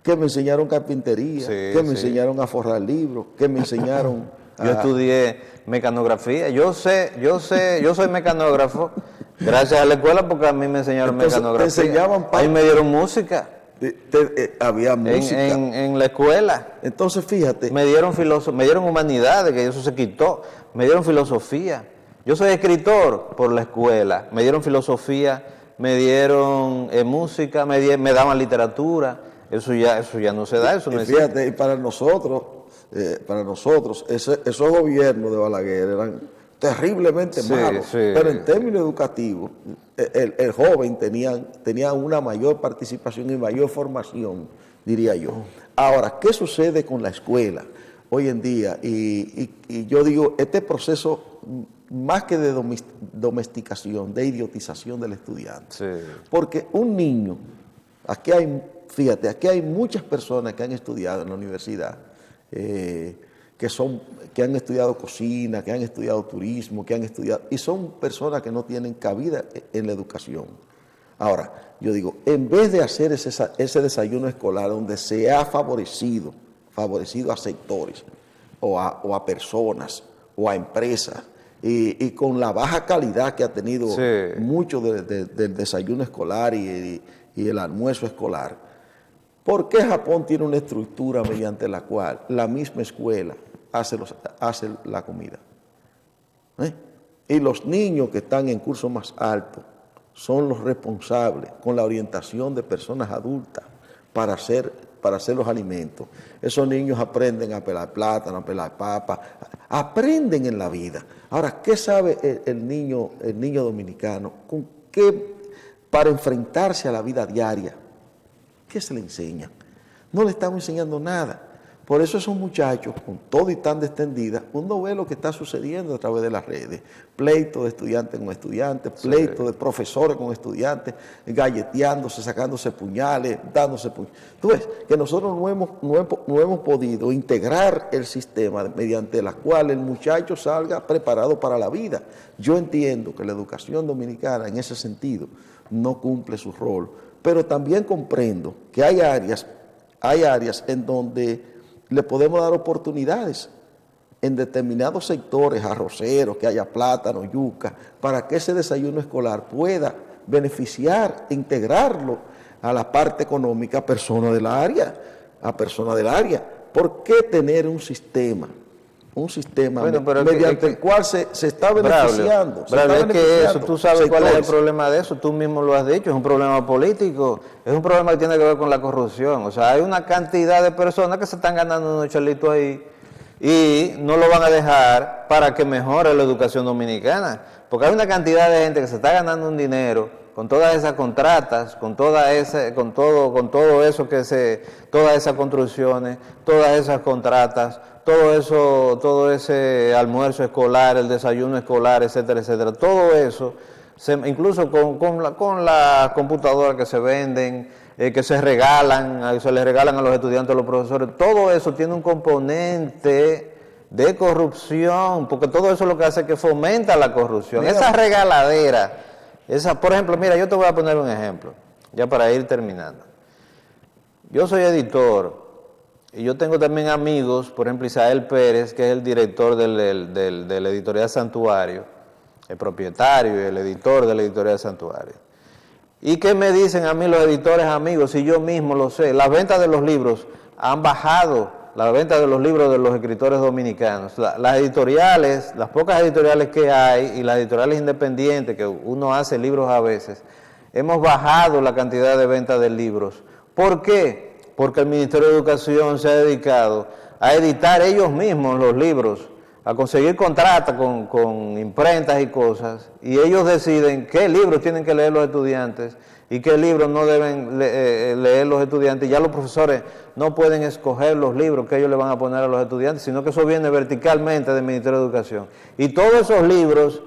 Que me enseñaron carpintería, Sí, que me sí. enseñaron a forrar libros, que me enseñaron Yo estudié mecanografía. Yo soy mecanógrafo gracias a la escuela porque a mí me enseñaron Entonces, mecanografía. te enseñaban Ahí me dieron música. había música. En la escuela. Entonces, fíjate. Me dieron humanidades, que eso se quitó. Me dieron filosofía. Yo soy escritor por la escuela. Me dieron filosofía, me dieron música, me daban literatura. Eso ya no se da, eso no existe. Fíjate, y para nosotros, esos gobiernos de Balaguer eran terriblemente malos. Sí. Pero en términos educativos, el joven tenía una mayor participación y mayor formación, diría yo. Ahora, ¿qué sucede con la escuela hoy en día? Y yo digo, este proceso, más que de domesticación, de idiotización del estudiante. Sí. Porque un niño, aquí hay muchas personas que han estudiado en la universidad, que han estudiado cocina, que han estudiado turismo, y son personas que no tienen cabida en la educación. Ahora, yo digo, en vez de hacer ese desayuno escolar donde se ha favorecido a sectores, o a personas, o a empresas, y con la baja calidad que ha tenido mucho del desayuno escolar y el almuerzo escolar, ¿por qué Japón tiene una estructura mediante la cual la misma escuela hace la comida? Y los niños que están en cursos más altos son los responsables con la orientación de personas adultas para hacer los alimentos. Esos niños aprenden a pelar plátano, a pelar papa, aprenden en la vida. Ahora, ¿qué sabe el niño dominicano? Para enfrentarse a la vida diaria? ¿Qué se le enseña? No le estamos enseñando nada. Por eso esos muchachos, con todo y tan extendida, uno ve lo que está sucediendo a través de las redes. Pleitos de estudiantes con estudiantes, pleitos de profesores con estudiantes, galleteándose, sacándose puñales, dándose puñales. Tú ves que nosotros no hemos podido integrar el sistema mediante la cual el muchacho salga preparado para la vida. Yo entiendo que la educación dominicana en ese sentido no cumple su rol, pero también comprendo que hay áreas en donde le podemos dar oportunidades en determinados sectores, arroceros, que haya plátano, yuca, para que ese desayuno escolar pueda beneficiar, integrarlo a la parte económica a personas del área. ¿Por qué tener un sistema mediante el cual se está beneficiando? Es que eso, tú sabes cuál es el problema de eso, tú mismo lo has dicho, es un problema político, es un problema que tiene que ver con la corrupción. O sea, hay una cantidad de personas que se están ganando unos chelitos ahí y no lo van a dejar para que mejore la educación dominicana, porque hay una cantidad de gente que se está ganando un dinero con todas esas contratas, con todas esas construcciones, todas esas contratas, todo ese almuerzo escolar, el desayuno escolar, etcétera, etcétera. Todo eso, incluso con las computadoras que se venden, que se les regalan a los estudiantes, a los profesores, todo eso tiene un componente de corrupción, porque todo eso lo que hace es que fomenta la corrupción. Esa regaladera, por ejemplo, mira, yo te voy a poner un ejemplo, ya para ir terminando. Yo soy editor. Y yo tengo también amigos, por ejemplo, Isael Pérez, que es el director de la editorial Santuario, el propietario y el editor de la editorial Santuario. ¿Y qué me dicen a mí los editores amigos? Si yo mismo lo sé, las ventas de los libros han bajado, las ventas de los libros de los escritores dominicanos. Las editoriales, las pocas editoriales que hay y las editoriales independientes, que uno hace libros a veces, hemos bajado la cantidad de ventas de libros. ¿Por qué? Porque el Ministerio de Educación se ha dedicado a editar ellos mismos los libros, a conseguir contratos con imprentas y cosas, y ellos deciden qué libros tienen que leer los estudiantes y qué libros no deben leer los estudiantes. Ya los profesores no pueden escoger los libros que ellos le van a poner a los estudiantes, sino que eso viene verticalmente del Ministerio de Educación. Y todos esos libros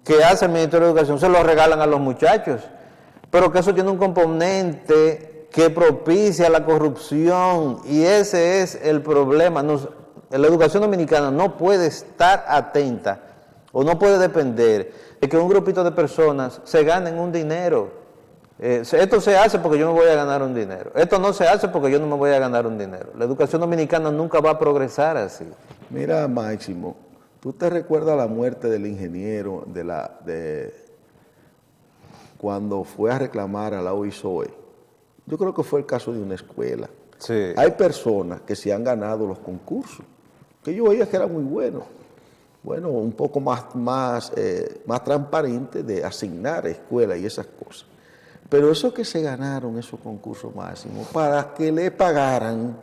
que hace el Ministerio de Educación se los regalan a los muchachos, pero que eso tiene un componente que propicia la corrupción, y ese es el problema. La educación dominicana no puede estar atenta o no puede depender de que un grupito de personas se ganen un dinero. Esto se hace porque yo me voy a ganar un dinero. Esto no se hace porque yo no me voy a ganar un dinero. La educación dominicana nunca va a progresar así. Mira, Máximo, ¿tú te recuerdas la muerte del ingeniero cuando fue a reclamar a la OISOE? Yo creo que fue el caso de una escuela. Sí. Hay personas que se han ganado los concursos, que yo veía que era muy bueno. Bueno, un poco más transparente de asignar escuelas y esas cosas. Pero eso que se ganaron, esos concursos máximos, para que le pagaran,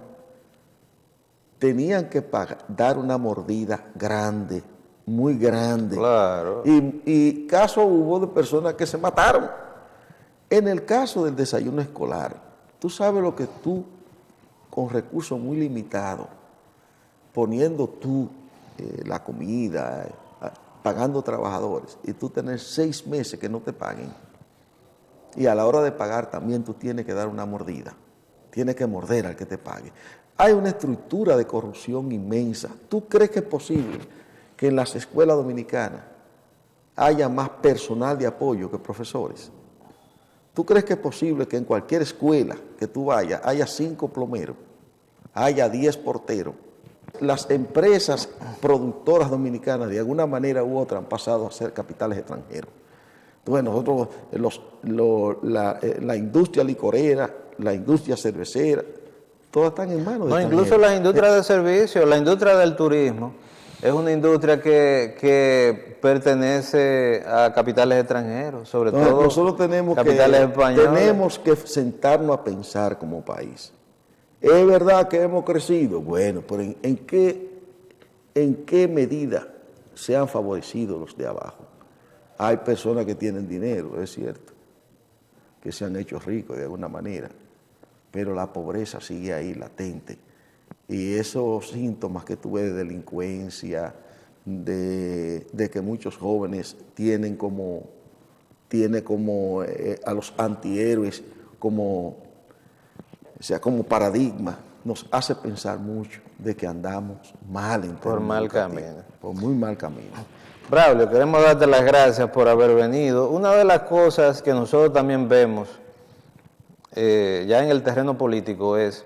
tenían que dar una mordida grande, muy grande. Claro. Y caso hubo de personas que se mataron. En el caso del desayuno escolar, tú sabes lo que tú, con recursos muy limitados, poniendo tú la comida, pagando trabajadores, y tú tener 6 meses que no te paguen, y a la hora de pagar también tú tienes que dar una mordida, tienes que morder al que te pague. Hay una estructura de corrupción inmensa. ¿Tú crees que es posible que en las escuelas dominicanas haya más personal de apoyo que profesores? ¿Tú crees que es posible que en cualquier escuela que tú vayas haya 5 plomeros, haya 10 porteros? Las empresas productoras dominicanas de alguna manera u otra han pasado a ser capitales extranjeros. Entonces nosotros, la industria licorera, la industria cervecera, todas están en manos de extranjeros. Incluso la industria de servicios, la industria del turismo, es una industria que pertenece a capitales extranjeros, sobre todo nosotros capitales españoles. Tenemos que sentarnos a pensar como país. ¿Es verdad que hemos crecido? Bueno, pero ¿en qué medida se han favorecido los de abajo? Hay personas que tienen dinero, es cierto, que se han hecho ricos de alguna manera, pero la pobreza sigue ahí latente. Y esos síntomas que tú ves de delincuencia, de que muchos jóvenes tienen como a los antihéroes como paradigma, nos hace pensar mucho de que andamos mal en por mal camino. Por muy mal camino. Braulio, queremos darte las gracias por haber venido. Una de las cosas que nosotros también vemos ya en el terreno político es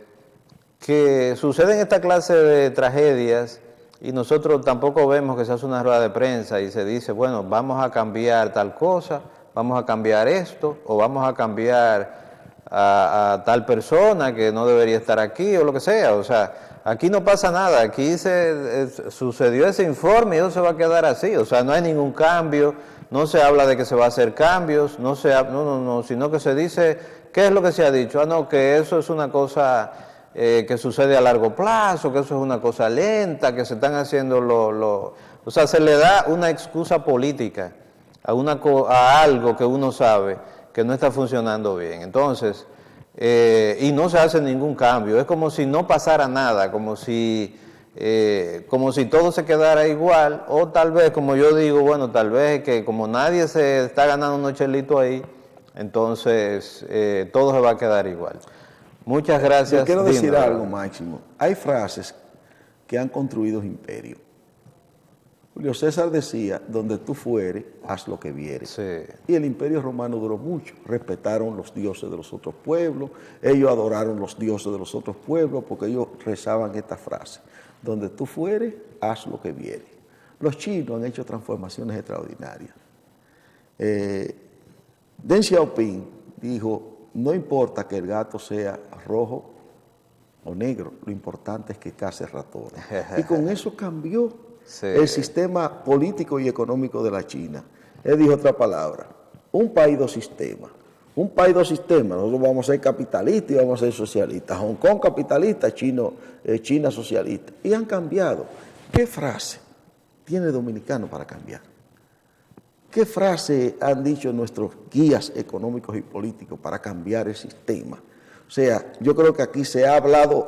que suceden esta clase de tragedias y nosotros tampoco vemos que se hace una rueda de prensa y se dice, bueno, vamos a cambiar tal cosa, vamos a cambiar esto, o vamos a cambiar a tal persona que no debería estar aquí, o lo que sea. O sea, aquí no pasa nada, aquí sucedió ese informe y eso se va a quedar así. O sea, no hay ningún cambio, no se habla de que se va a hacer cambios, no, sino que se dice, ¿qué es lo que se ha dicho? No, que eso es una cosa que sucede a largo plazo, que eso es una cosa lenta, que se están haciendo o sea, se le da una excusa política a algo que uno sabe que no está funcionando bien. Entonces, y no se hace ningún cambio, es como si no pasara nada, como si todo se quedara igual, o tal vez, como yo digo, bueno, tal vez que como nadie se está ganando unos chelitos ahí, entonces todo se va a quedar igual. Muchas gracias. Yo quiero decir algo, Máximo. Hay frases que han construido imperios. Julio César decía, donde tú fueres, haz lo que vieres. Sí. Y el imperio romano duró mucho. Respetaron los dioses de los otros pueblos, ellos adoraron los dioses de los otros pueblos, porque ellos rezaban esta frase, donde tú fueres, haz lo que vieres. Los chinos han hecho transformaciones extraordinarias. Deng Xiaoping dijo, no importa que el gato sea rojo o negro, lo importante es que case ratones. Y con eso cambió el sistema político y económico de la China. Él dijo otra palabra, un país, dos sistemas. Un país, dos sistemas. Nosotros vamos a ser capitalistas y vamos a ser socialistas. Hong Kong capitalista, China socialista. Y han cambiado. ¿Qué frase tiene el dominicano para cambiar? ¿Qué frase han dicho nuestros guías económicos y políticos para cambiar el sistema? O sea, yo creo que aquí se ha hablado,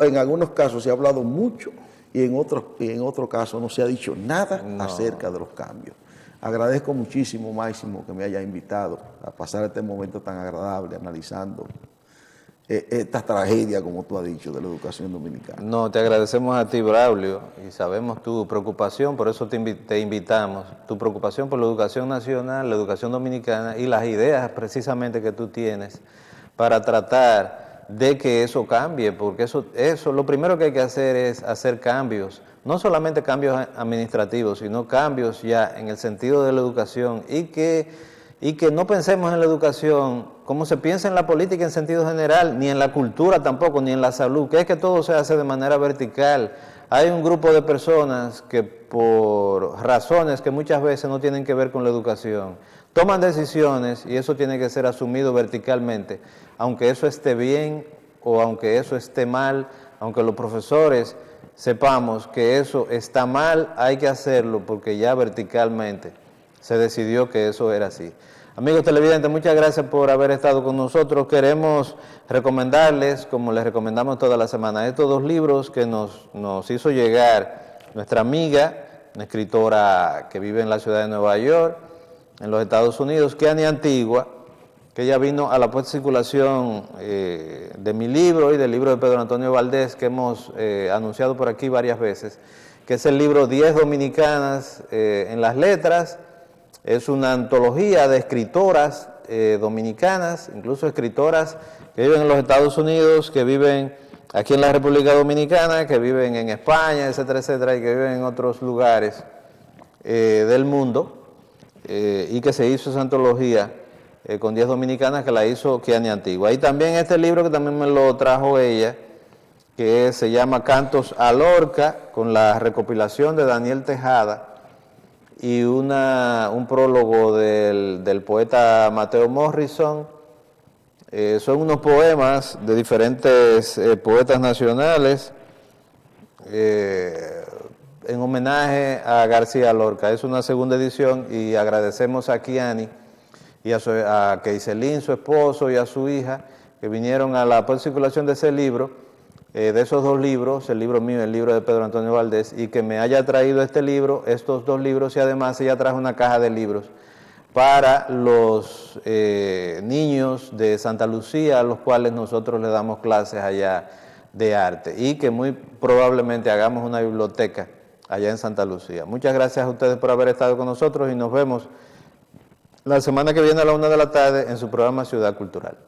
en algunos casos se ha hablado mucho y en otros casos no se ha dicho nada acerca de los cambios. Agradezco muchísimo, Máximo, que me haya invitado a pasar este momento tan agradable analizando esta tragedia, como tú has dicho, de la educación dominicana. No, te agradecemos a ti, Braulio, y sabemos tu preocupación, por eso te invitamos, tu preocupación por la educación nacional, la educación dominicana y las ideas precisamente que tú tienes para tratar de que eso cambie, porque eso lo primero que hay que hacer es hacer cambios, no solamente cambios administrativos, sino cambios ya en el sentido de la educación y que no pensemos en la educación como se piensa en la política en sentido general, ni en la cultura tampoco, ni en la salud, que es que todo se hace de manera vertical. Hay un grupo de personas que por razones que muchas veces no tienen que ver con la educación, toman decisiones y eso tiene que ser asumido verticalmente, aunque eso esté bien o aunque eso esté mal, aunque los profesores sepamos que eso está mal, hay que hacerlo porque ya verticalmente se decidió que eso era así. Amigos televidentes, muchas gracias por haber estado con nosotros. Queremos recomendarles, como les recomendamos toda la semana, estos dos libros que nos hizo llegar nuestra amiga, una escritora que vive en la ciudad de Nueva York, en los Estados Unidos, Kiani Antigua, que ella vino a la puesta en circulación de mi libro y del libro de Pedro Antonio Valdés, que hemos anunciado por aquí varias veces, que es el libro 10 Dominicanas en las Letras. Es una antología de escritoras dominicanas, incluso escritoras que viven en los Estados Unidos, que viven aquí en la República Dominicana, que viven en España, etcétera, etcétera, y que viven en otros lugares del mundo, y que se hizo esa antología con 10 dominicanas que la hizo Kiani Antigua. Y también este libro que también me lo trajo ella, que se llama Cantos a Lorca, con la recopilación de Daniel Tejada, y un prólogo del poeta Mateo Morrison. Son unos poemas de diferentes poetas nacionales en homenaje a García Lorca. Es una segunda edición y agradecemos a Kiani y a Keiselín, su esposo, y a su hija, que vinieron a la circulación de ese libro, de esos dos libros, el libro mío y el libro de Pedro Antonio Valdés, y que me haya traído este libro, estos dos libros, y además ella trajo una caja de libros para los niños de Santa Lucía, a los cuales nosotros le damos clases allá de arte, y que muy probablemente hagamos una biblioteca allá en Santa Lucía. Muchas gracias a ustedes por haber estado con nosotros y nos vemos la semana que viene a la 1 de la tarde en su programa Ciudad Cultural.